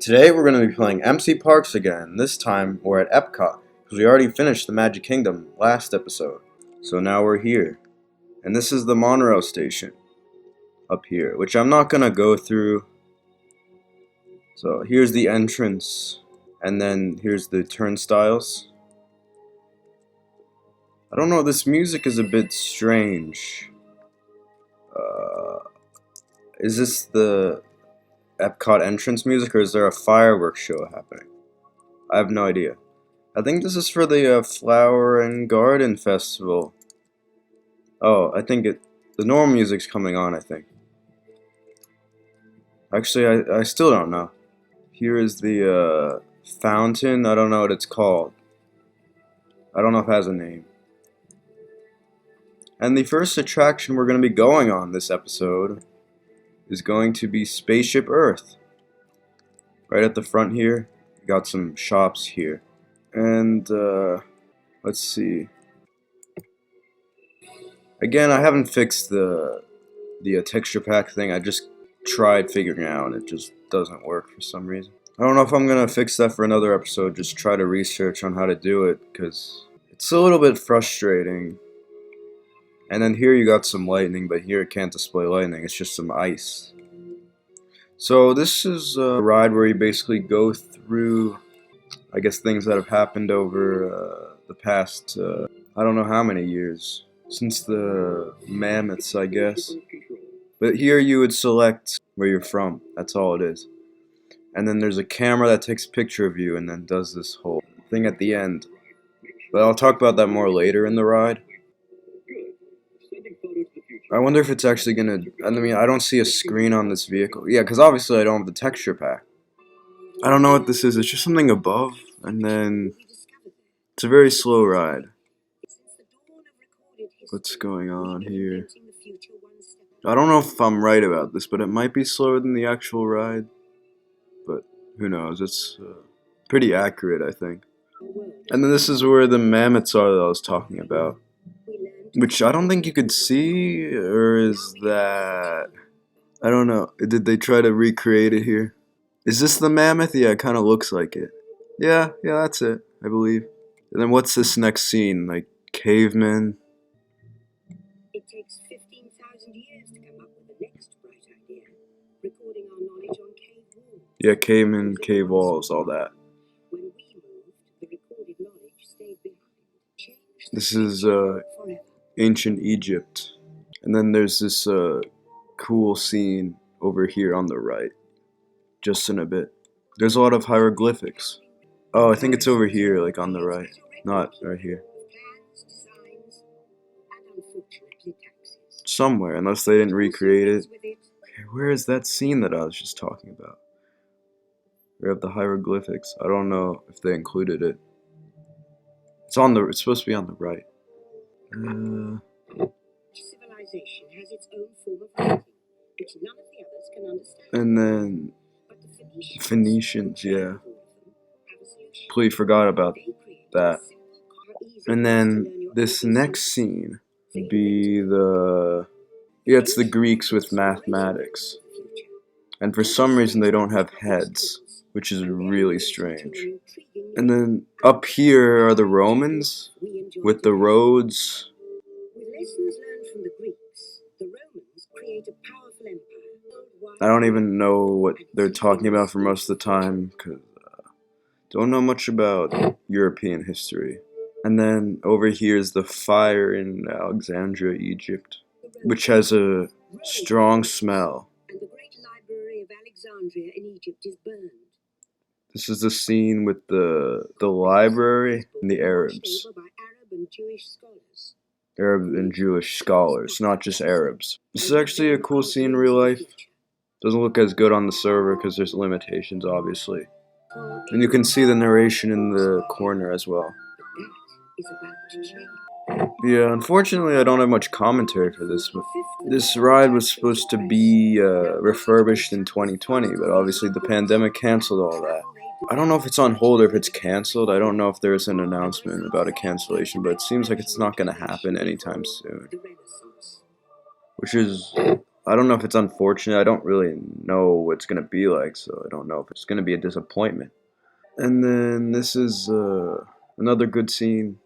Today we're going to be playing MCParks again. This time we're at Epcot, because we already finished the Magic Kingdom last episode. So now we're here. And this is the monorail station up here, which I'm not going to go through. So here's the entrance, and then here's the turnstiles. I don't know, this music is a bit strange. Is this the Epcot entrance music, or is there a fireworks show happening? I have no idea. I think this is for the Flower and Garden Festival. Oh, I think the normal music's coming on, I think. Actually, I still don't know. Here is the fountain. I don't know what it's called. I don't know if it has a name. And the first attraction we're going to be going on this episode is going to be Spaceship Earth. Right at the front here, we got some shops here. And, let's see. Again, I haven't fixed the texture pack thing. I just tried figuring it out and it just doesn't work for some reason. I don't know if I'm going to fix that for another episode, just try to research on how to do it, because it's a little bit frustrating. And then here you got some lightning, but here it can't display lightning, it's just some ice. So this is a ride where you basically go through, I guess, things that have happened over the past, I don't know how many years, since the mammoths, I guess. But here you would select where you're from, that's all it is. And then there's a camera that takes a picture of you and then does this whole thing at the end. But I'll talk about that more later in the ride. I wonder if it's actually gonna, I mean, I don't see a screen on this vehicle. Yeah, because obviously I don't have the texture pack. I don't know what this is, it's just something above, and then it's a very slow ride. What's going on here? I don't know if I'm right about this, but it might be slower than the actual ride. But who knows, it's pretty accurate, I think. And then this is where the mammoths are that I was talking about. Which I don't think you could see, or is that... I don't know. Did they try to recreate it here? Is this the mammoth? Yeah, it kind of looks like it. Yeah, that's it, I believe. And then what's this next scene? Like, cavemen? It takes 15,000 years to come up with the next bright idea. Recording our knowledge on cave walls. Yeah, cavemen, cave walls, all that. When we moved, the recorded knowledge stayed behind. This is, ancient Egypt. And then there's this cool scene over here on the right, just in a bit. There's a lot of hieroglyphics. Oh, I think it's over here, like on the right, not right here. Somewhere, unless they didn't recreate it. Okay, where is that scene that I was just talking about? We have the hieroglyphics. I don't know if they included it. It's supposed to be on the right. Civilization has its own form of writing, which none of the others can understand. And then the Phoenicians, yeah. Completely forgot about that. And then this next scene would be it's the Greeks with mathematics. And for some reason they don't have heads, which is really strange. And then up here are the Romans with the roads. With lessons learned from the Greeks, the Romans create a powerful empire. I don't even know what they're talking about for most of the time, because don't know much about European history. And then over here is the fire in Alexandria, Egypt, which has a strong smell. And the great library of Alexandria in Egypt is burned. This is the scene with the library and the Arabs. Arab and Jewish scholars, not just Arabs. This is actually a cool scene in real life. Doesn't look as good on the server because there's limitations, obviously. And you can see the narration in the corner as well. Yeah, unfortunately I don't have much commentary for this, but this ride was supposed to be refurbished in 2020, but obviously the pandemic canceled all that. I don't know if it's on hold or if it's canceled. I don't know if there's an announcement about a cancellation, but it seems like it's not going to happen anytime soon. Which is I don't know if it's unfortunate. I don't really know what it's gonna be like, so I don't know if it's gonna be a disappointment. And then this is another good scene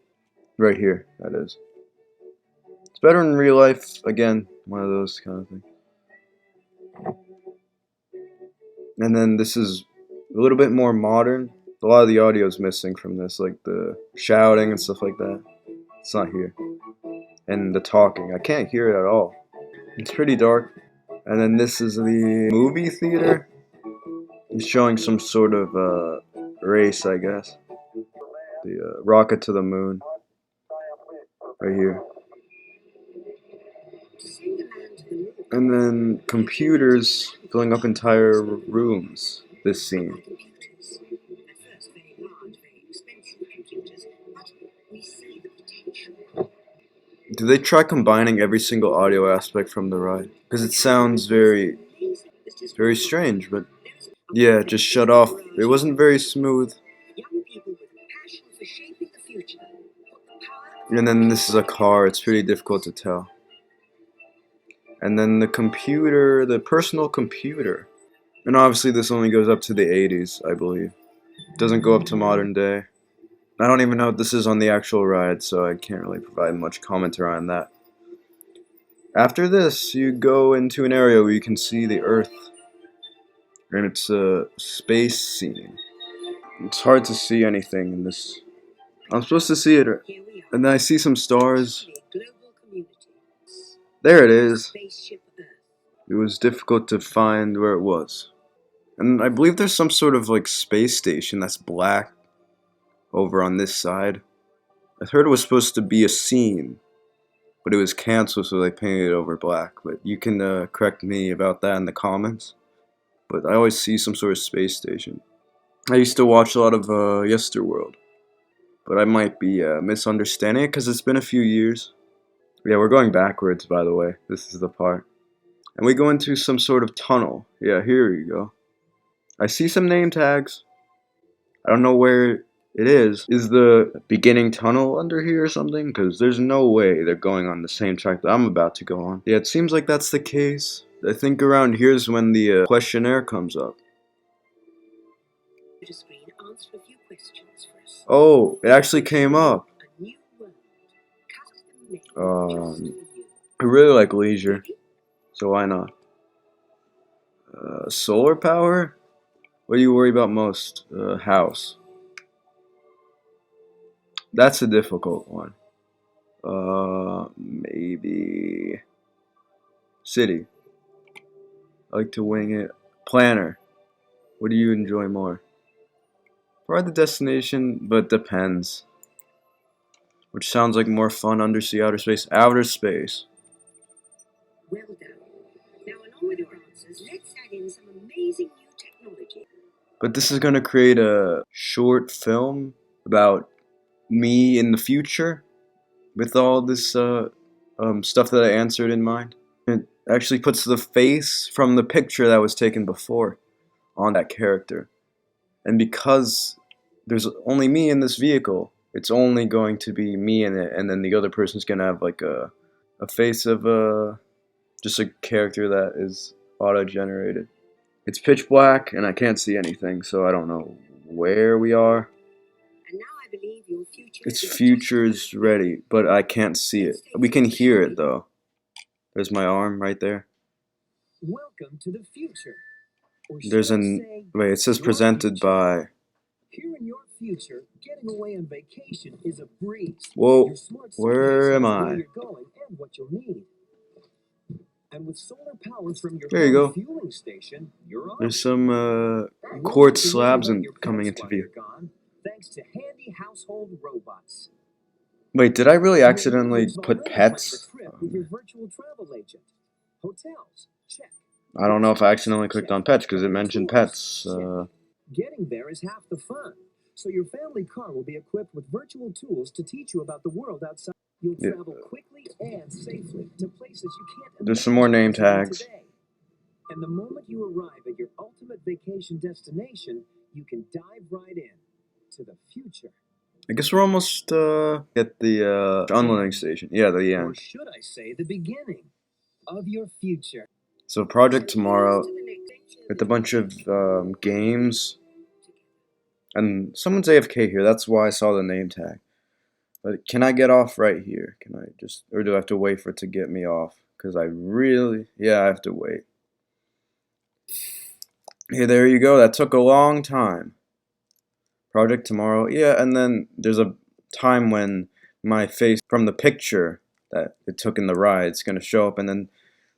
right here. That is. It's better in real life. Again, one of those kind of things. And then this is a little bit more modern. A lot of the audio is missing from this, like the shouting and stuff like that. It's not here. And the talking, I can't hear it at all. It's pretty dark. And then this is the movie theater. He's showing some sort of race, I guess. The rocket to the moon, right here. And then computers filling up entire rooms. This scene. Do they try combining every single audio aspect from the ride? Because it sounds very strange, but yeah, it just shut off. It wasn't very smooth. And then this is a car. It's pretty difficult to tell. And then the computer, the personal computer. And obviously this only goes up to the 80s, I believe. It doesn't go up to modern day. I don't even know if this is on the actual ride, so I can't really provide much commentary on that. After this, you go into an area where you can see the Earth. And it's a space scene. It's hard to see anything in this. I'm supposed to see it, and then I see some stars. There it is. Spaceship Earth. It was difficult to find where it was. And I believe there's some sort of like space station that's black over on this side. I heard it was supposed to be a scene, but it was canceled, so they painted it over black. But you can correct me about that in the comments. But I always see some sort of space station. I used to watch a lot of Yesterworld, but I might be misunderstanding it because it's been a few years. Yeah, we're going backwards, by the way. This is the part. And we go into some sort of tunnel. Yeah, here you go. I see some name tags. I don't know where it is. Is the beginning tunnel under here or something? Because there's no way they're going on the same track that I'm about to go on. Yeah, it seems like that's the case. I think around here is when the questionnaire comes up. Oh, it actually came up. I really like leisure, so why not? Solar power? What do you worry about most? House. That's a difficult one. Maybe city. I like to wing it. Planner. What do you enjoy more? Probably the destination, but depends. Which sounds like more fun, undersea, outer space. Outer space. Well done. Now, along with your answers, let's add in some amazing new technology. But this is gonna create a short film about me in the future with all this stuff that I answered in mind. It actually puts the face from the picture that was taken before on that character. And because there's only me in this vehicle, it's only going to be me in it, and then the other person's gonna have like a face of just a character that is auto-generated. It's pitch black, and I can't see anything, so I don't know where we are. And now I believe your future Its is future is ready, but I can't see it. We can hear it though. There's my arm right there. Welcome to the future. Or There's should I an say, wait. It says your presented future. by. Here in your future, getting away on vacation is a breeze. Whoa, Your smart where suitcase am knows I? Where you're going and what you'll need. And with solar power from your There you home go. fueling station, you're on. There's some You won't quartz have to slabs worry and about your coming pets into while view. you're gone, thanks to handy household robots. Wait, did I really Your accidentally neighbors put already planned pets? a trip with your virtual travel agent. Hotels, check. I don't know if I accidentally clicked on pets because it mentioned pets. Getting there is half the fun. So your family car will be equipped with virtual tools to teach you about the world outside. You'll Yeah. travel quickly and safely to places you can't There's some more name imagine visiting tags. today. And the moment you arrive at your ultimate vacation destination, you can dive right in to the future. I guess we're almost at the unloading station. Yeah, the Or end. should I say the beginning of your future. So project tomorrow with a bunch of games, and someone's AFK here. That's why I saw the name tag. But can I get off right here? Can I just, or do I have to wait for it to get me off? Because I really, yeah, I have to wait. Hey, there you go. That took a long time. Project tomorrow. Yeah, and then there's a time when my face from the picture that it took in the ride is going to show up and then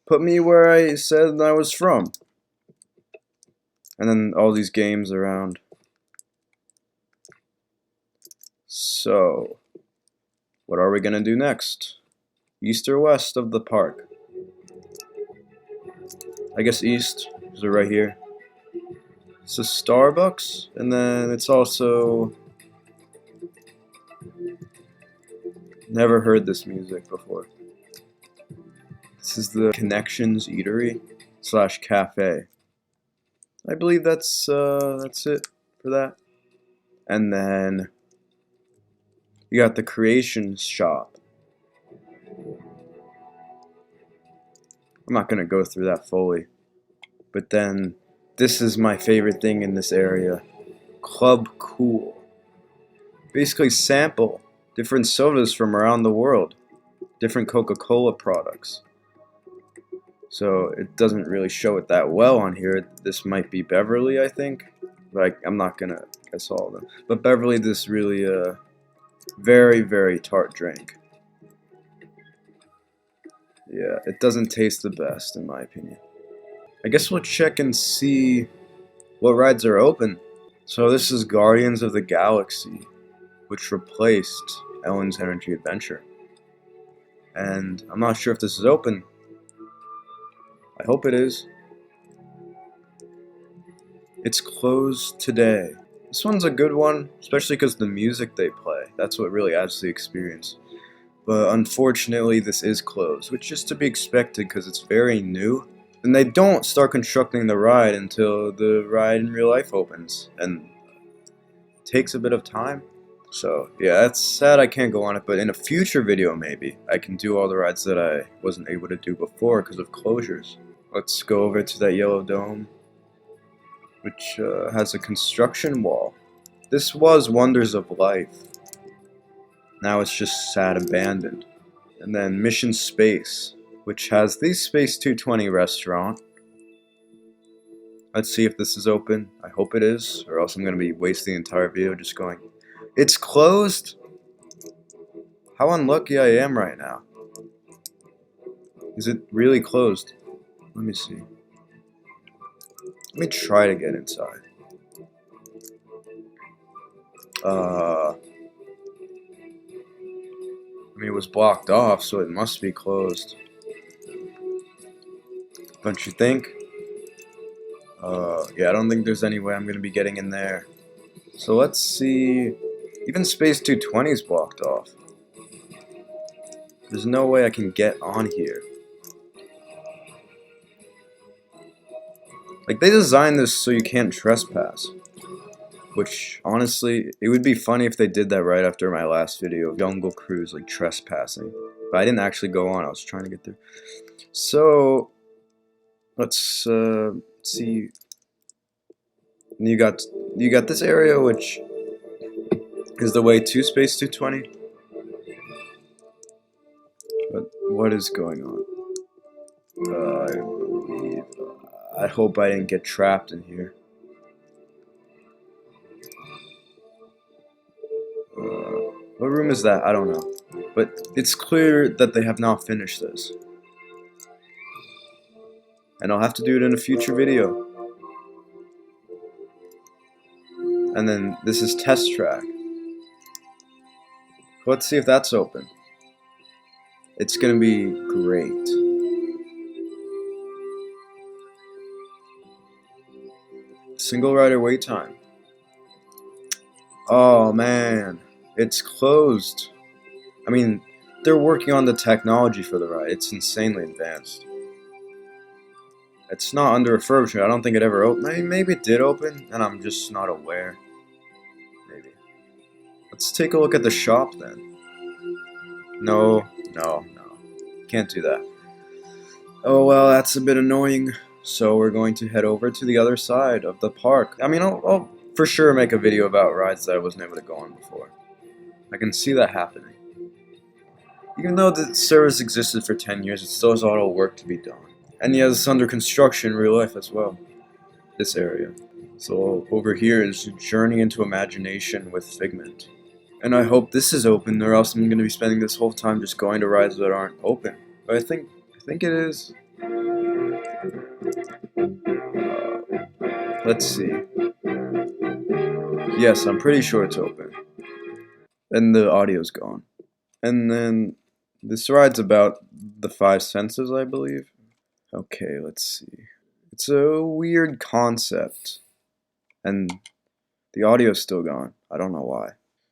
put me where I said I was from. And then all these games around. So, what are we going to do next? East or west of the park? I guess east, because they're right here. It's a Starbucks, and then it's also... Never heard this music before. This is the Connections Eatery / Cafe. I believe that's it for that. And then you got the Creations Shop. I'm not gonna go through that fully, but then this is my favorite thing in this area. Club Cool. Basically sample different sodas from around the world, different Coca-Cola products. So it doesn't really show it that well on here. This might be Beverly, I think. Like, I'm not gonna guess all of them. But Beverly, this really very, very tart drink. Yeah, it doesn't taste the best in my opinion. I guess we'll check and see what rides are open. So this is Guardians of the Galaxy, which replaced Ellen's Energy Adventure. And I'm not sure if this is open. I hope it is. It's closed today. This one's a good one, especially because the music they play. That's what really adds to the experience. But unfortunately, this is closed, which is to be expected because it's very new. And they don't start constructing the ride until the ride in real life opens. And it takes a bit of time. So, yeah, that's sad I can't go on it, but in a future video maybe, I can do all the rides that I wasn't able to do before because of closures. Let's go over to that yellow dome, which has a construction wall. This was Wonders of Life. Now it's just sad abandoned. And then Mission Space, which has the Space 220 restaurant. Let's see if this is open. I hope it is, or else I'm going to be wasting the entire video just going, it's closed? How unlucky I am right now. Is it really closed? Let me see. Let me try to get inside. I mean, it was blocked off, so it must be closed. Don't you think? Yeah, I don't think there's any way I'm going to be getting in there. So let's see. Even Space 220 is blocked off. There's no way I can get on here. Like, they designed this so you can't trespass. Which, honestly, it would be funny if they did that right after my last video of Jungle Cruise, like, trespassing. But I didn't actually go on, I was trying to get through. So, let's see. You got this area, which is the way to Space 220. But what is going on? I believe. I hope I didn't get trapped in here. What room is that? I don't know. But it's clear that they have not finished this. And I'll have to do it in a future video. And then this is Test Track. Let's see if that's open. It's gonna be great. Single rider wait time. Oh man, it's closed. I mean, they're working on the technology for the ride. It's insanely advanced. It's not under refurbishment. I don't think it ever opened. Maybe it did open, and I'm just not aware. Maybe. Let's take a look at the shop then. No. Can't do that. Oh well, that's a bit annoying. So we're going to head over to the other side of the park. I mean, I'll for sure make a video about rides that I wasn't able to go on before. I can see that happening. Even though the service existed for 10 years, it still has a lot of work to be done. And yeah, it's under construction in real life as well. This area. So over here is Journey into Imagination with Figment. And I hope this is open, or else I'm going to be spending this whole time just going to rides that aren't open. But I think it is. Let's see. Yes, I'm pretty sure it's open. And the audio's gone. And then this ride's about the five senses, I believe. Okay, let's see. It's a weird concept. And the audio's still gone. I don't know why.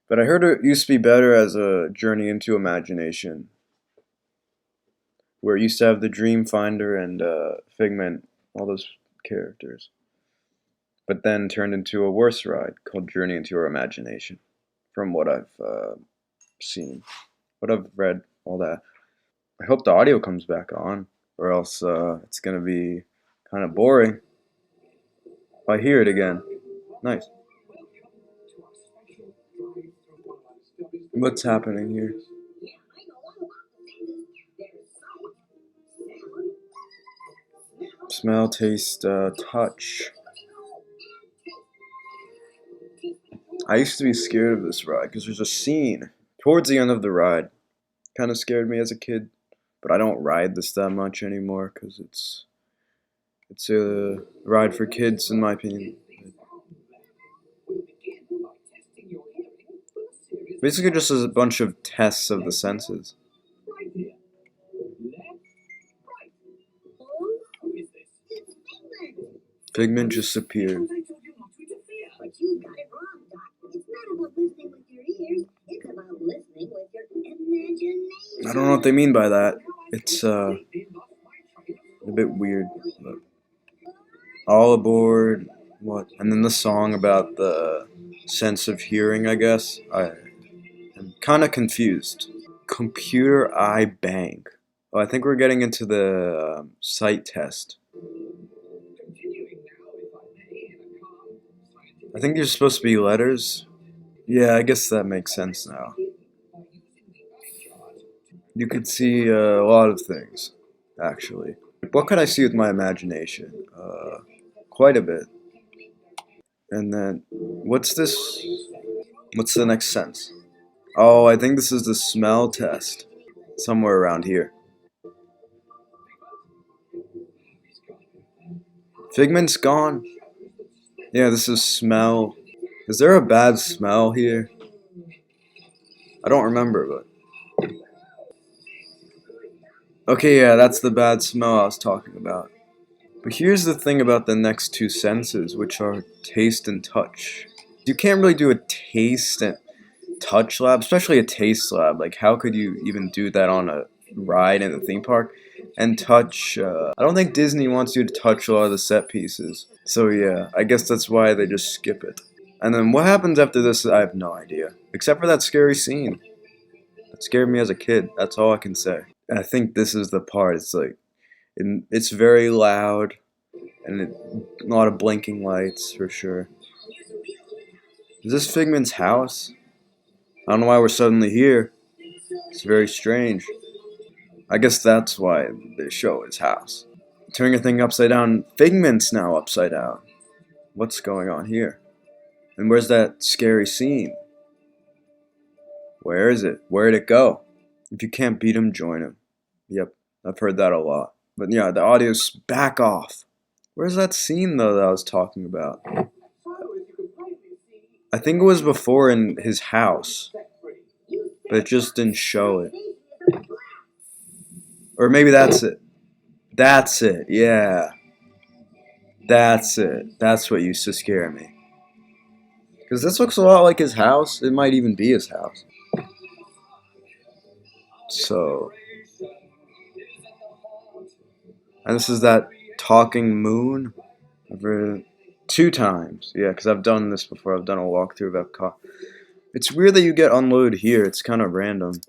But I heard it used to be better as a journey into imagination, where it used to have the Dream Finder and Figment, all those characters. But then turned into a worse ride called Journey into Your Imagination, from what I've seen, what I've read, all that. I hope the audio comes back on, or else it's gonna be kind of boring. I hear it again. Nice. What's happening here? Smell, taste, touch. I used to be scared of this ride because there's a scene towards the end of the ride. Kind of scared me as a kid, but I don't ride this that much anymore because it's a ride for kids in my opinion. Basically just as a bunch of tests of the senses. Figment just appeared. But you got it wrong, Doc. It's not about listening with your ears. It's about listening with your imagination. I don't know what they mean by that. It's a bit weird. But all aboard. What? And then the song about the sense of hearing, I guess. I'm kind of confused. Computer Eye Bank. Oh, I think we're getting into the sight test. I think there's supposed to be letters. Yeah, I guess that makes sense now. You could see a lot of things, actually. What could I see with my imagination? Quite a bit. And then, what's this? What's the next sense? Oh, I think this is the smell test. Somewhere around here. Figment's gone. Yeah, this is smell. Is there a bad smell here? I don't remember, but... Okay, yeah, that's the bad smell I was talking about. But here's the thing about the next two senses, which are taste and touch. You can't really do a taste and touch lab, especially a taste lab. Like, how could you even do that on a ride in a theme park? And touch, I don't think Disney wants you to touch a lot of the set pieces. So yeah, I guess that's why they just skip it. And then what happens after this, I have no idea. Except for that scary scene. That scared me as a kid, that's all I can say. And I think this is the part, it's like, it's very loud, and a lot of blinking lights, for sure. Is this Figment's house? I don't know why we're suddenly here. It's very strange. I guess that's why they show his house. Turning a thing upside down. Figment's now upside down. What's going on here? And where's that scary scene? Where is it? Where'd it go? If you can't beat him, join him. Yep, I've heard that a lot. But yeah, the audio's back off. Where's that scene, though, that I was talking about? I think it was before in his house. But it just didn't show it. Or maybe that's it. That's it, yeah. That's it. That's what used to scare me. Because this looks a lot like his house. It might even be his house. So. And this is that talking moon. Over 2 times. Yeah, because I've done this before. I've done a walkthrough of Epcot. It's weird that you get unloaded here. It's kind of random.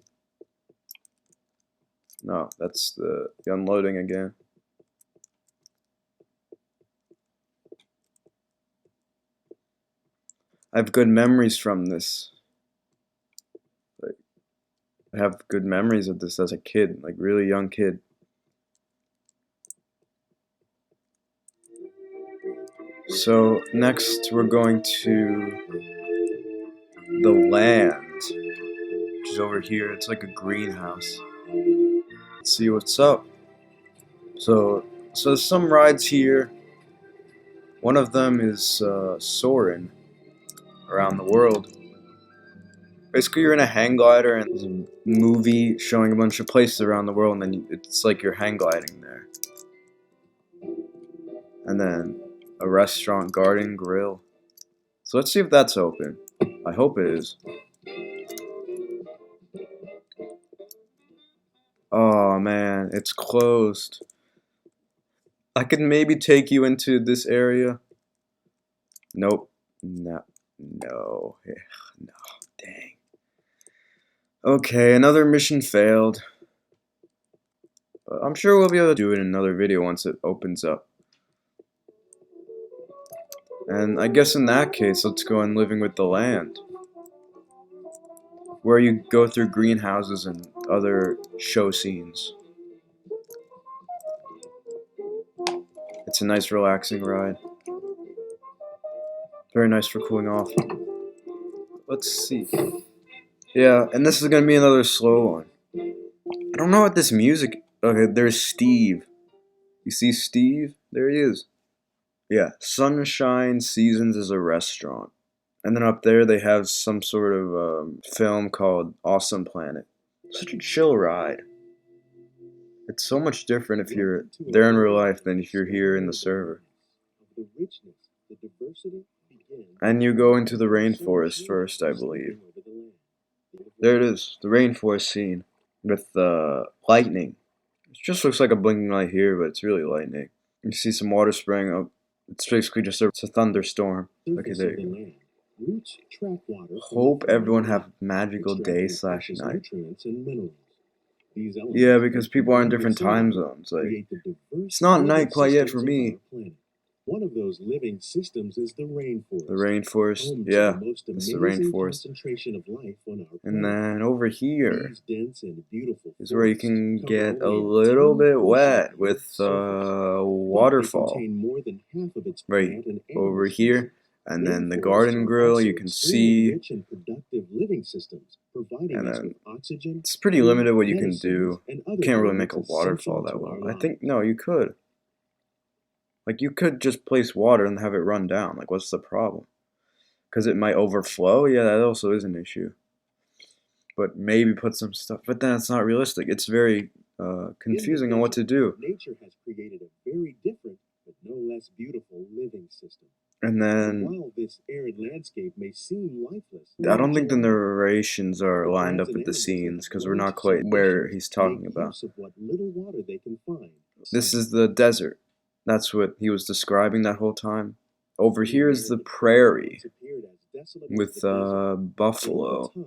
No, that's the unloading again. I have good memories from this. Like, I have good memories of this as a kid, like really young kid. So next we're going to the land, which is over here. It's like a greenhouse. Let's see what's up. So there's some rides here. One of them is soaring around the world. Basically, you're in a hang glider, and there's a movie showing a bunch of places around the world, and then it's like you're hang gliding there. And then a restaurant, garden, grill. So let's see if that's open. I hope it is. Oh man, it's closed. I could maybe take you into this area. Nope. No. No. No. Dang. Okay, another mission failed. But I'm sure we'll be able to do it in another video once it opens up. And I guess in that case, let's go on living with the land, where you go through greenhouses and other show scenes. It's a nice relaxing ride. Very nice for cooling off. Let's see. Yeah, and this is gonna be another slow one. I don't know what this music... Okay, there's Steve. You see Steve? There he is. Yeah, Sunshine Seasons is a restaurant. And then up there they have some sort of film called Awesome Planet. Such a chill ride. It's so much different if you're there in real life than if you're here in the server. And you go into the rainforest first, I believe. There it is, the rainforest scene with lightning. It just looks like a blinking light here, but it's really lightning. You see some water spraying up. It's basically just a thunderstorm. Okay, there you go. Hope everyone have a magical day / night. Yeah, because people are in different time zones. Like, it's not night quite yet for me. One of those living systems is the rainforest. The rainforest, yeah, it's the rainforest. And then over here is where you can get a little bit wet with a waterfall. Right over here. And then the garden grill, you can see. And then it's pretty limited what you can do. You can't really make a waterfall that well. I think, no, you could. Like, you could just place water and have it run down. Like, what's the problem? Because it might overflow? Yeah, that also is an issue. But maybe put some stuff. But then it's not realistic. It's very confusing on what to do. Nature has created a very different, but no less beautiful living system. And then, while this arid landscape may seem lifeless, I don't think the narrations are lined up with the scenes, because we're not quite where he's talking about. This is the desert. That's what he was describing that whole time. Over here is the prairie with buffalo. For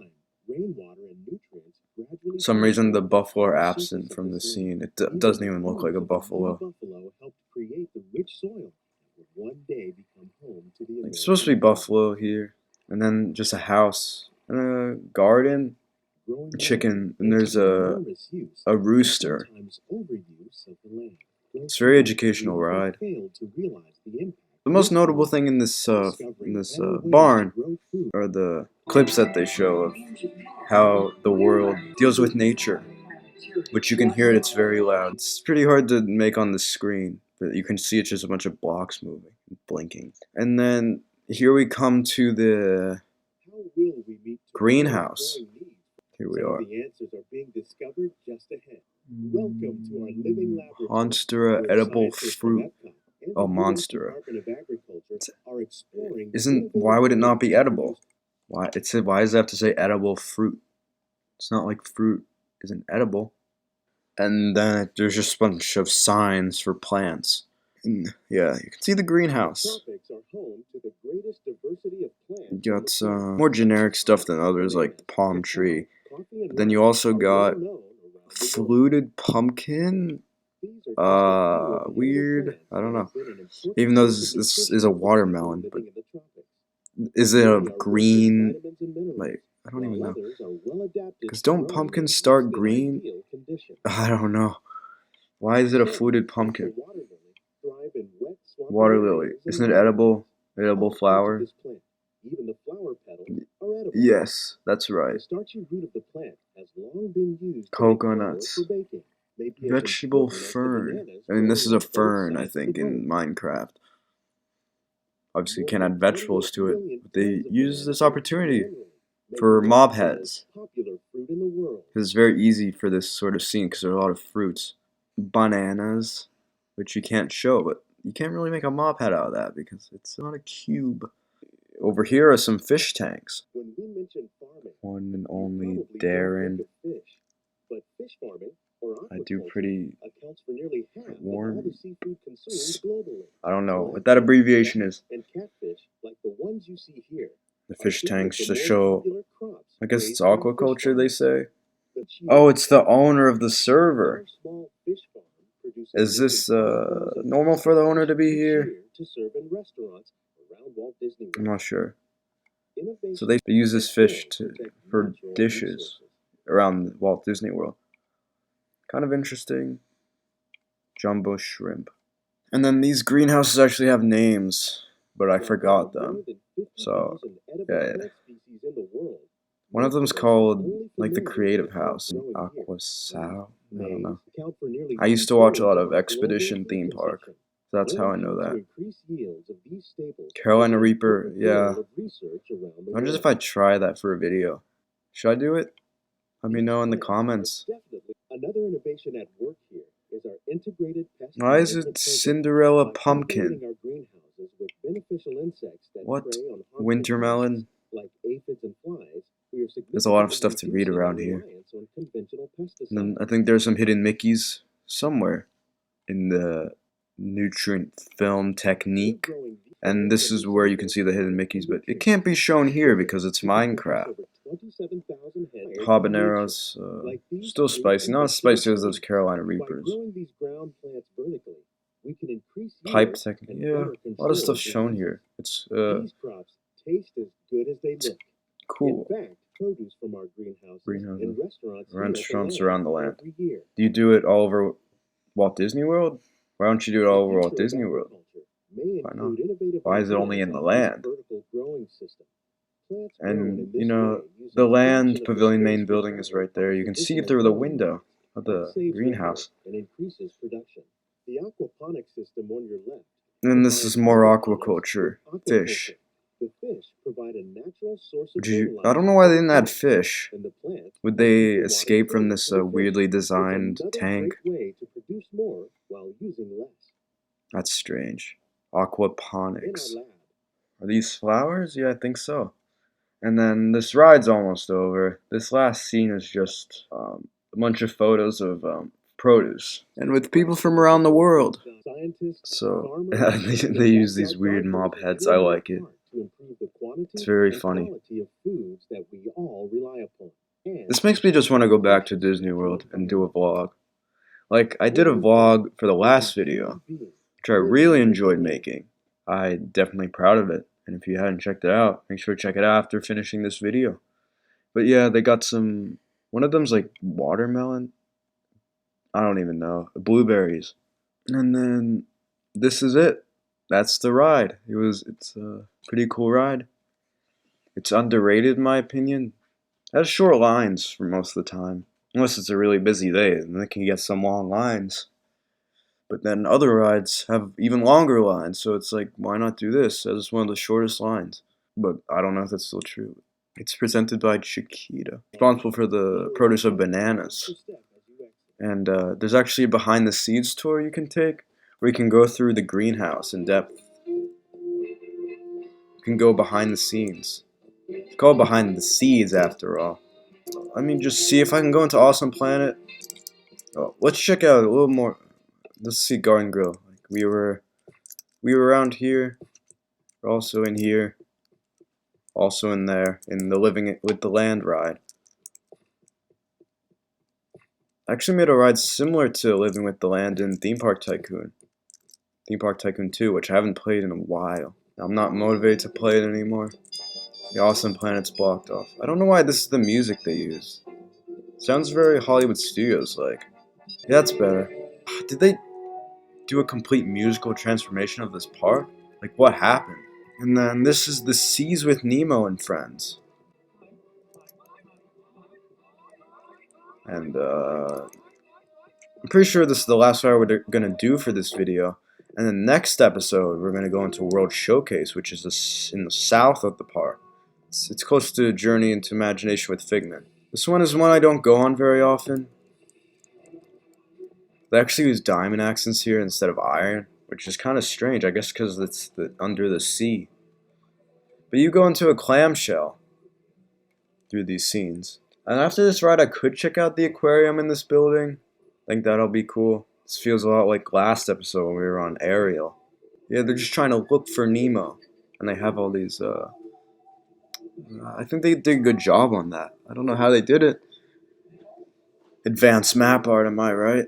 some reason the buffalo are absent from the scene. It doesn't even look like a buffalo. Like, it's supposed to be buffalo here. And then just a house and a garden, a chicken, and there's a rooster. It's a very educational ride. The most notable thing in this barn are the clips that they show of how the world deals with nature, which you can hear it. It's very loud. It's pretty hard to make on the screen, but you can see it's just a bunch of blocks moving, blinking. And then here we come to the greenhouse. Here we are. Welcome to our living laboratory. Monstera edible fruit. Oh, Monstera. Why would it not be edible? Why does it have to say edible fruit? It's not like fruit isn't edible. And then there's just a bunch of signs for plants. And yeah, you can see the greenhouse. You got some more generic stuff than others, like the palm tree. But then you also got fluted pumpkin. Weird. I don't know. Even though this is a watermelon, but Is it a green? Like, I don't even know. Because don't pumpkins start green? I don't know. Why is it a fluted pumpkin? Water lily. Isn't it edible? Edible flower? Even the flower petals are edible. Yes, that's The right. starchy root of the plant has long been used Coconuts. for baking. Maybe as Vegetable important as the fern. bananas I mean, this is a growing on both fern, I sides of think, the in road. Minecraft. Obviously, you More can't than add vegetables 28 to it, million but they tons of use bananas this are opportunity eaten annually, for making it mob the heads. most popular fruit in the world. Because it's very easy for this sort of scene because there are a lot of fruits. Bananas, which you can't show, but you can't really make a mob head out of that because it's not a cube. Over here are some fish tanks. When we mention farming, One and you only probably don't Darren. think of fish, but fish farming or I do aquaculture pretty accounts for nearly half of all warm. the seafood consumed globally. I don't know what Tilapia, that abbreviation is. and catfish, like the ones you see here, The are fish two of tanks the to more show. popular crops I guess raised it's by fish aquaculture, they farmers. say. The cheetah Oh, it's the farm, owner of the server. our small fish farm, produces Is nearly this 5,000 normal tons for the of owner fish to be each here? year to serve in restaurants around Walt Disney I'm World. not sure. So Innovation they use this and fish skill protect for natural dishes resources. around Walt Disney World. Kind of interesting. Jumbo shrimp. And then these greenhouses actually have names, but I While there are forgot more them. than So, 50,000 edible yeah. plant species in the world, One of most them's us are called, only like, the familiar Creative with the crops House in growing here. Aquasao. I don't Maize know. account for nearly I used to watch a lot 2/3 of of our Expedition global Theme food Park. consumption. So that's how I Learning know how to that. increase yields of these staples Carolina is an Reaper, important yeah. goal of research around the I wonder if world. I try that for a video. Should I do it? Let me These know in the plants are comments. definitely another innovation at work here is our integrated pest Why is management it program. Cinderella By pumpkin? populating our greenhouses with beneficial insects that What? prey on harmful Winter pests, melon? like aphids and flies, we are There's a lot of significantly stuff to read reducing our around here. reliance on conventional And pesticides. then I think there's some hidden Mickeys somewhere in the nutrient film We're technique. growing these And plants this and is where you can see the hidden Mickeys, but it can't be shown here because it's Minecraft. over 27,000 head Habaneros, like these still fruit spicy. and Not as vegetable spicy as those trees. Carolina By Reapers. growing these ground plants vertically, we can increase Pipe yield technique, and yeah. better A lot control of stuff shown diseases. here. It's These crops taste as good as they look. cool. In fact, produce from our greenhouses in restaurants Restaurants here at around the the land land. every year. Do you do it all over Walt Disney World? Why don't you do it all over Walt Disney World? Why not? Why is it only in the land? And, you know, the land pavilion main building is right there. You can see through the window of the greenhouse. And increases production. The aquaponic system on your left. And this is more aquaculture. Aquaculture. Fish. The fish provide a natural source of Would you, fertilizer I don't know why they didn't for add the fish. plant, and the plant Would will they keep the water escape from clean this for the weirdly fish. designed It's another tank? great way to produce more while using less. That's strange. In our Aquaponics. lab, Are these flowers? Yeah, I think so. And then this ride's almost over. This last scene is just a bunch of photos of produce. And with people from around the world. scientists, So farmers, they use these weird mob heads. I like it. to improve the quantity It's very and funny. quality of foods that we all rely upon. And This makes me just want to go back to Disney World and do a vlog. Like, I did a vlog for the last video, which I really enjoyed making. I'm definitely proud of it. And if you hadn't checked it out, make sure to check it out after finishing this video. But yeah, they got some, one of them's like watermelon. I don't even know. Blueberries. And then this is it. That's the ride. It's a pretty cool ride. It's underrated in my opinion. It has short lines for most of the time. Unless it's a really busy day, and it can get some long lines. But then other rides have even longer lines, so it's like, why not do this as one of the shortest lines? But I don't know if that's still true. It's presented by Chiquita, responsible for the produce of bananas. And there's actually a behind the scenes tour you can take, where you can go through the greenhouse in depth. You can go behind the scenes. It's called Behind the Seeds after all. Let me just see if I can go into Awesome Planet. Oh, let's check out a little more. Let's see Garden Grill. Like we were around here. We're also in here. Also in there, in the Living with the Land ride. I actually made a ride similar to Living with the Land in Theme Park Tycoon. Theme Park Tycoon 2, which I haven't played in a while. I'm not motivated to play it anymore. The awesome planet's blocked off. I don't know why this is the music they use. Sounds very Hollywood Studios like. Yeah, that's better. Did they do a complete musical transformation of this park? Like, what happened? And then this is the Seas with Nemo and Friends. And, I'm pretty sure this is the last one we're gonna do for this video. And the next episode, we're gonna go into World Showcase, which is in the south of the park. It's close to Journey into Imagination with Figment. This one is one I don't go on very often. They actually use diamond accents here instead of iron, which is kind of strange, I guess because it's under the sea. But you go into a clamshell through these scenes. And after this ride, I could check out the aquarium in this building. I think that'll be cool. This feels a lot like last episode when we were on Ariel. Yeah, they're just trying to look for Nemo. And they have all these, I think they did a good job on that. I don't know how they did it. Advanced map art, am I right?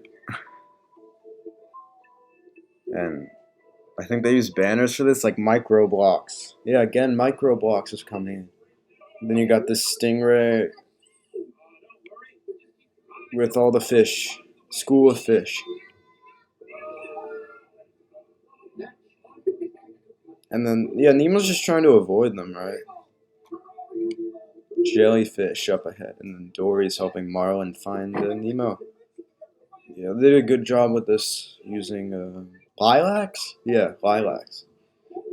And I think they use banners for this, like micro blocks. Yeah, again, micro blocks is coming in. And then you got this stingray with all the fish. School of fish. And then, yeah, Nemo's just trying to avoid them, right? Jellyfish up ahead. And then Dory's helping Marlin find Nemo. Yeah, they did a good job with this using lilacs? Yeah, lilacs.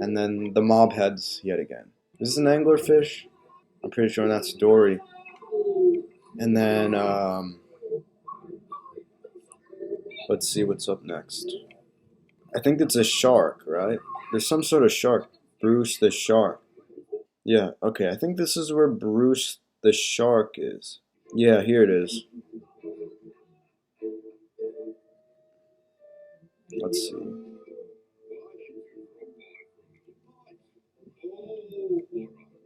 And then the mob heads yet again. Is this an anglerfish? I'm pretty sure that's Dory. And then, let's see what's up next. I think it's a shark, right? There's some sort of shark. Bruce the shark. Yeah, okay, I think this is where Bruce the shark is. Yeah, here it is. Let's see.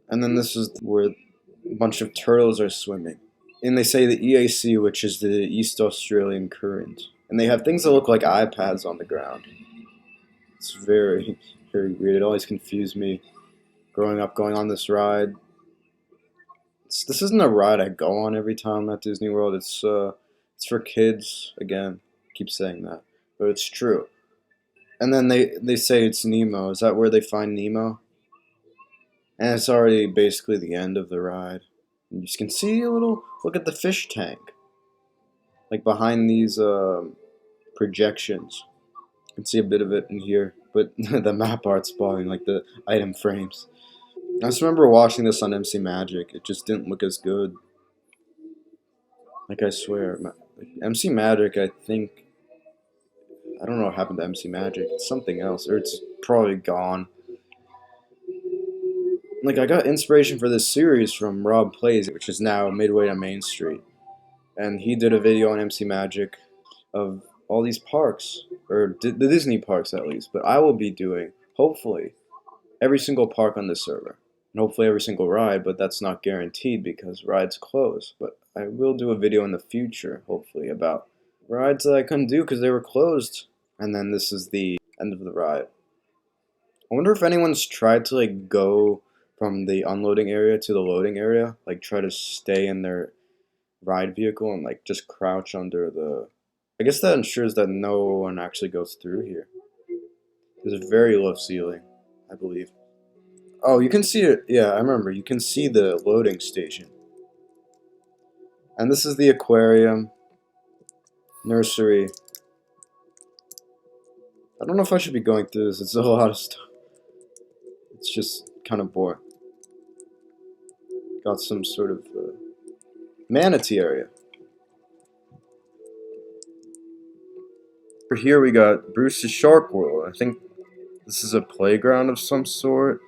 And then this is where a bunch of turtles are swimming. And they say the EAC, which is the East Australian Current. And they have things that look like iPads on the ground. It's very, very weird. It always confused me growing up going on this ride. This isn't a ride I go on every time at Disney World. It's for kids. Again, I keep saying that, but it's true. And then they say it's Nemo. Is that where they find Nemo? And it's already basically the end of the ride. And you can see a little look at the fish tank, like behind these projections. You can see a bit of it in here, but the map art's spawning, like the item frames. I just remember watching this on MC Magic. It just didn't look as good. Like, I swear, like, MC Magic, I think, I don't know what happened to MC Magic. It's something else, or it's probably gone. Like, I got inspiration for this series from Rob Plays, which is now Midway to Main Street. And he did a video on MC Magic of all these parks, or the Disney parks at least. But I will be doing, hopefully, every single park on this server. And hopefully every single ride, but that's not guaranteed because rides close. But I will do a video in the future, hopefully, about rides that I couldn't do because they were closed. And then this is the end of the ride. I wonder if anyone's tried to like go from the unloading area to the loading area, like try to stay in their ride vehicle and like just crouch under the. I guess that ensures that no one actually goes through here. There's a very low ceiling, I believe. Oh, you can see it. Yeah, I remember. You can see the loading station. And this is the aquarium, nursery. I don't know if I should be going through this. It's a lot of stuff. It's just kind of boring. Got some sort of manatee area. For here we got Bruce's Shark World. I think this is a playground of some sort.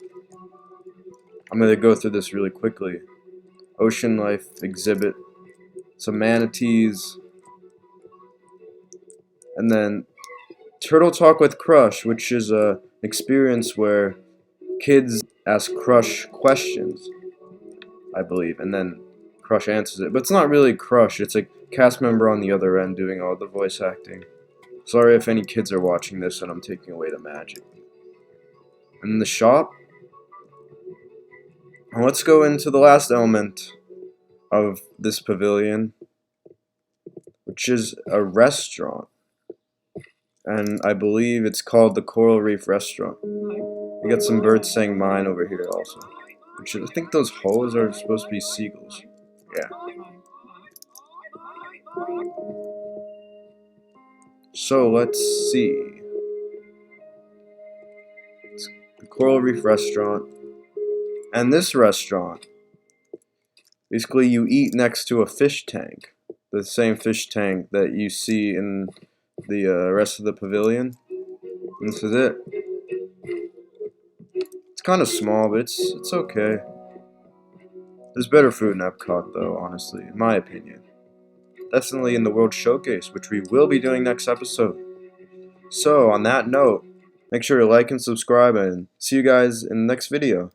I'm going to go through this really quickly. Ocean life exhibit. Some manatees. And then Turtle Talk with Crush, which is an experience where kids ask Crush questions, I believe, and then Crush answers it. But it's not really Crush, it's a cast member on the other end doing all the voice acting. Sorry if any kids are watching this and I'm taking away the magic. And in the shop, And let's go into the last element of this pavilion, which is a restaurant. And I believe it's called the Coral Reef Restaurant. We got some birds saying mine over here also. Which I think those hoes are supposed to be seagulls. Yeah. So let's see. It's the Coral Reef Restaurant. And this restaurant, basically you eat next to a fish tank. The same fish tank that you see in the rest of the pavilion. And this is it. It's kind of small, but it's okay. There's better food in Epcot though, honestly, in my opinion. Definitely in the World Showcase, which we will be doing next episode. So, on that note, make sure to like and subscribe, and see you guys in the next video.